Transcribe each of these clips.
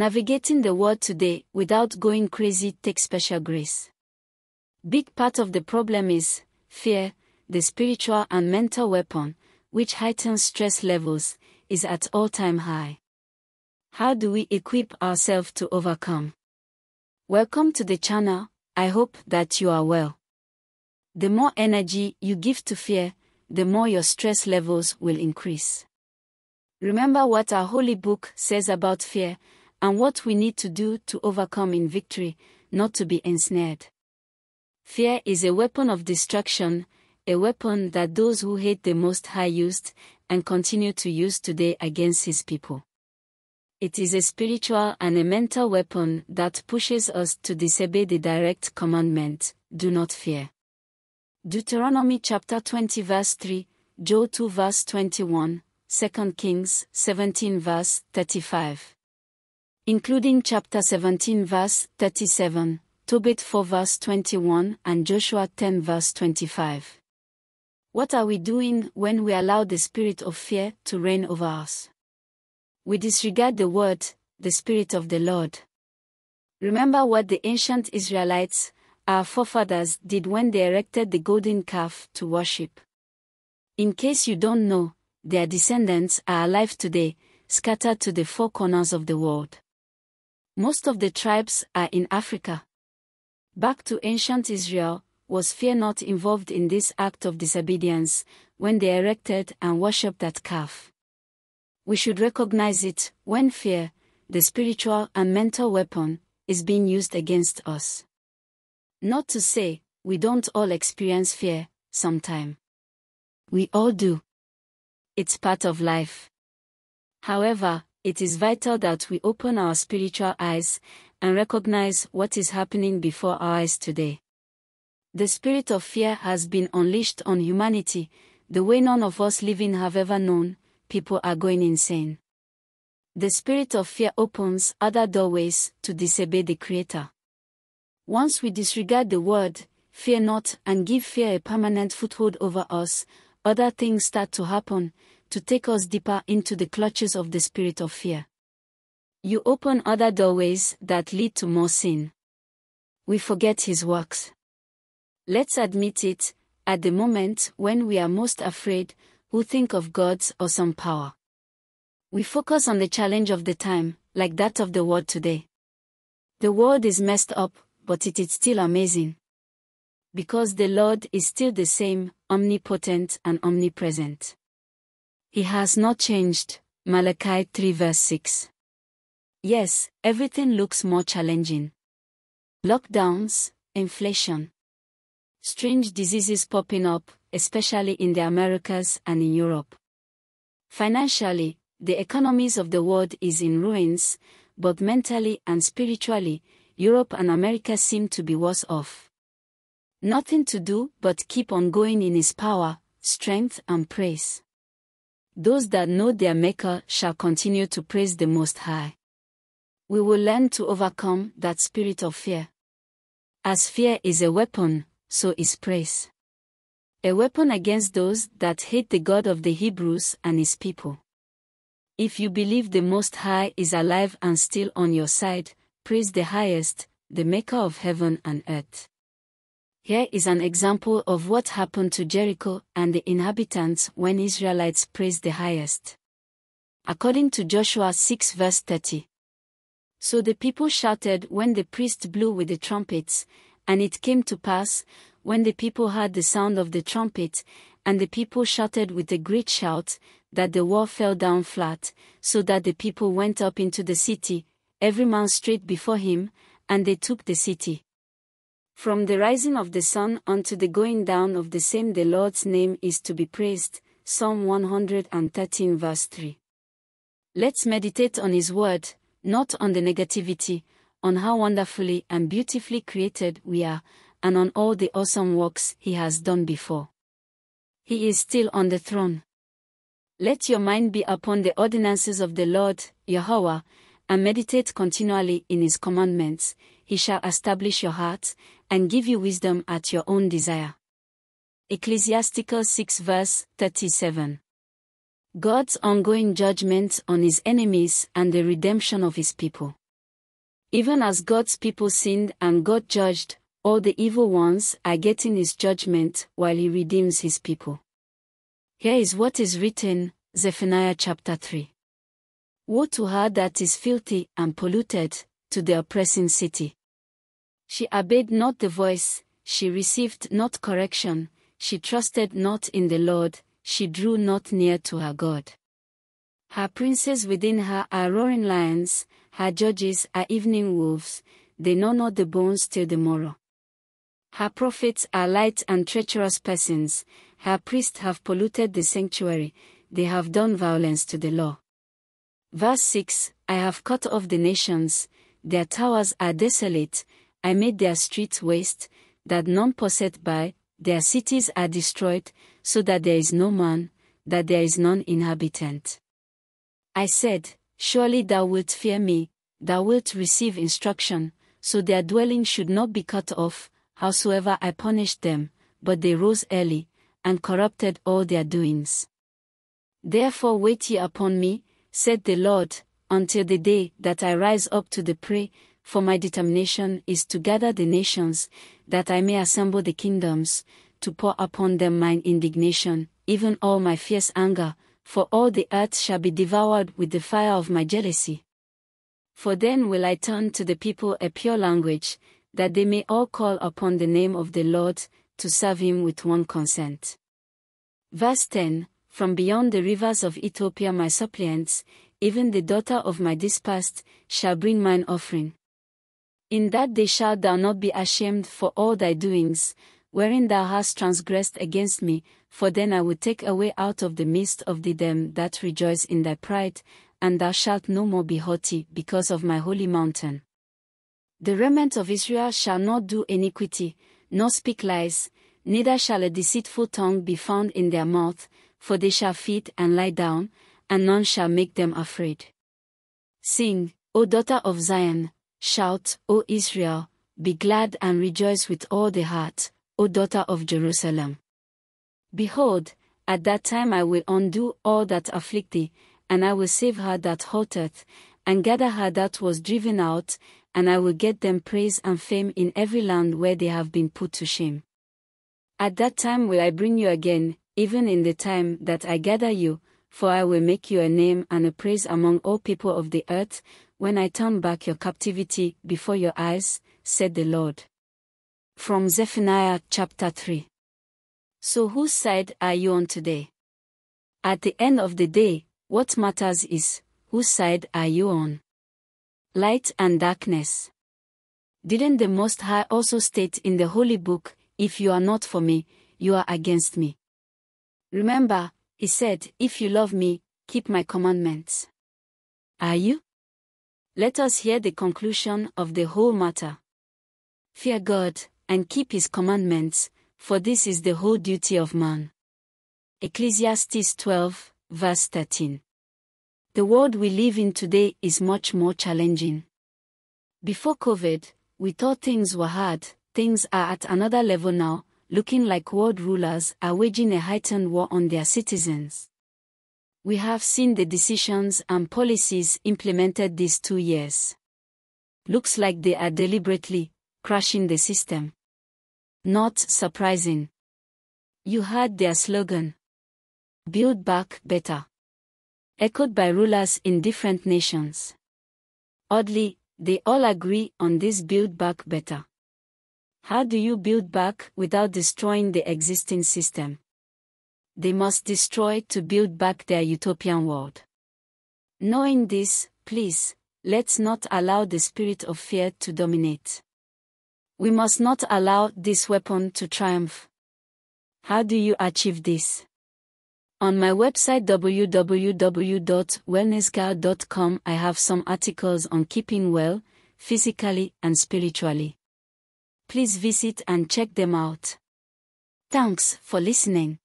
Navigating the world today without going crazy takes special grace. Big part of the problem is fear, the spiritual and mental weapon, which heightens stress levels, is at all-time high. How do we equip ourselves to overcome? Welcome to the channel. I hope that you are well. The more energy you give to fear, the more your stress levels will increase. Remember what our holy book says about fear and what we need to do to overcome in victory, not to be ensnared. Fear is a weapon of destruction, a weapon that those who hate the Most High used and continue to use today against His people. It is a spiritual and a mental weapon that pushes us to disobey the direct commandment, do not fear. Deuteronomy chapter 20 verse 3, Joel 2 verse 21, 2 Kings 17 verse 35. Including chapter 17 verse 37, Tobit 4 verse 21 and Joshua 10 verse 25. What are we doing when we allow the spirit of fear to reign over us? We disregard the word, the Spirit of the Lord. Remember what the ancient Israelites, our forefathers, did when they erected the golden calf to worship. In case you don't know, their descendants are alive today, scattered to the four corners of the world. Most of the tribes are in Africa. Back to ancient Israel, was fear not involved in this act of disobedience when they erected and worshipped that calf? We should recognize it when fear, the spiritual and mental weapon, is being used against us. Not to say we don't all experience fear sometime. We all do. It's part of life. However, it is vital that we open our spiritual eyes and recognize what is happening before our eyes today. The spirit of fear has been unleashed on humanity, the way none of us living have ever known. People are going insane. The spirit of fear opens other doorways to disobey the Creator. Once we disregard the word, fear not, and give fear a permanent foothold over us, other things start to happen, to take us deeper into the clutches of the spirit of fear. You open other doorways that lead to more sin. We forget His works. Let's admit it, at the moment when we are most afraid, who think of God's awesome power. We focus on the challenge of the time, like that of the world today. The world is messed up, but it is still amazing. Because the Lord is still the same, omnipotent and omnipresent. He has not changed. Malachi 3 verse 6. Yes, everything looks more challenging. Lockdowns, inflation. Strange diseases popping up, especially in the Americas and in Europe. Financially, the economies of the world is in ruins, but mentally and spiritually, Europe and America seem to be worse off. Nothing to do but keep on going in His power, strength and praise. Those that know their Maker shall continue to praise the Most High. We will learn to overcome that spirit of fear. As fear is a weapon, so is praise. A weapon against those that hate the God of the Hebrews and His people. If you believe the Most High is alive and still on your side, praise the Highest, the Maker of heaven and earth. Here is an example of what happened to Jericho and the inhabitants when Israelites praised the Highest. According to Joshua 6 verse 30. So the people shouted when the priest blew with the trumpets, and it came to pass, when the people heard the sound of the trumpet, and the people shouted with a great shout, that the wall fell down flat, so that the people went up into the city, every man straight before him, and they took the city. From the rising of the sun unto the going down of the same the Lord's name is to be praised. Psalm 113 verse 3. Let's meditate on His word, not on the negativity, on how wonderfully and beautifully created we are, and on all the awesome works He has done before. He is still on the throne. Let your mind be upon the ordinances of the Lord, Yahweh, and meditate continually in His commandments. He shall establish your heart, and give you wisdom at your own desire. Ecclesiasticus 6 verse 37. God's ongoing judgment on His enemies and the redemption of His people. Even as God's people sinned and God judged, all the evil ones are getting his judgment while he redeems his people. Here is what is written, Zephaniah chapter 3. Woe to her that is filthy and polluted, to the oppressing city. She obeyed not the voice, she received not correction, she trusted not in the Lord, she drew not near to her God. Her princes within her are roaring lions, her judges are evening wolves, they know not the bones till the morrow. Her prophets are light and treacherous persons, her priests have polluted the sanctuary, they have done violence to the law. Verse 6, I have cut off the nations, their towers are desolate, I made their streets waste, that none passeth by, their cities are destroyed, so that there is no man, that there is none inhabitant. I said, surely thou wilt fear me, thou wilt receive instruction, so their dwelling should not be cut off, howsoever I punished them, but they rose early, and corrupted all their doings. Therefore wait ye upon me, said the Lord, until the day that I rise up to the prey, for my determination is to gather the nations, that I may assemble the kingdoms, to pour upon them mine indignation, even all my fierce anger, for all the earth shall be devoured with the fire of my jealousy. For then will I turn to the people a pure language, that they may all call upon the name of the Lord, to serve him with one consent. Verse 10, From beyond the rivers of Ethiopia my suppliants, even the daughter of my dispersed, shall bring mine offering. In that day shalt thou not be ashamed for all thy doings, wherein thou hast transgressed against me, for then I will take away out of the midst of thee them that rejoice in thy pride, and thou shalt no more be haughty because of my holy mountain. The remnant of Israel shall not do iniquity, nor speak lies, neither shall a deceitful tongue be found in their mouth, for they shall feed and lie down, and none shall make them afraid. Sing, O daughter of Zion, shout, O Israel, be glad and rejoice with all the heart, O daughter of Jerusalem. Behold, at that time I will undo all that afflict thee, and I will save her that halteth, and gather her that was driven out, and I will get them praise and fame in every land where they have been put to shame. At that time will I bring you again, even in the time that I gather you, for I will make you a name and a praise among all people of the earth, when I turn back your captivity before your eyes, said the Lord. From Zephaniah chapter 3. So whose side are you on today? At the end of the day, what matters is, whose side are you on? Light and darkness. Didn't the Most High also state in the Holy Book, if you are not for me, you are against me? Remember, he said, if you love me, keep my commandments. Are you? Let us hear the conclusion of the whole matter. Fear God, and keep his commandments, for this is the whole duty of man. Ecclesiastes 12, verse 13. The world we live in today is much more challenging. Before COVID, we thought things were hard, things are at another level now, looking like world rulers are waging a heightened war on their citizens. We have seen the decisions and policies implemented these 2 years. Looks like they are deliberately crashing the system. Not surprising. You heard their slogan. Build back better. Echoed by rulers in different nations. Oddly, they all agree on this build back better. How do you build back without destroying the existing system? They must destroy to build back their utopian world. Knowing this, please, let's not allow the spirit of fear to dominate. We must not allow this weapon to triumph. How do you achieve this? On my website www.wellnessguide.com I have some articles on keeping well, physically and spiritually. Please visit and check them out. Thanks for listening.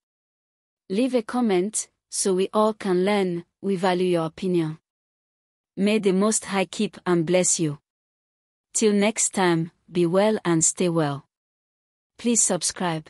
Leave a comment, so we all can learn. We value your opinion. May the Most High keep and bless you. Till next time, be well and stay well. Please subscribe.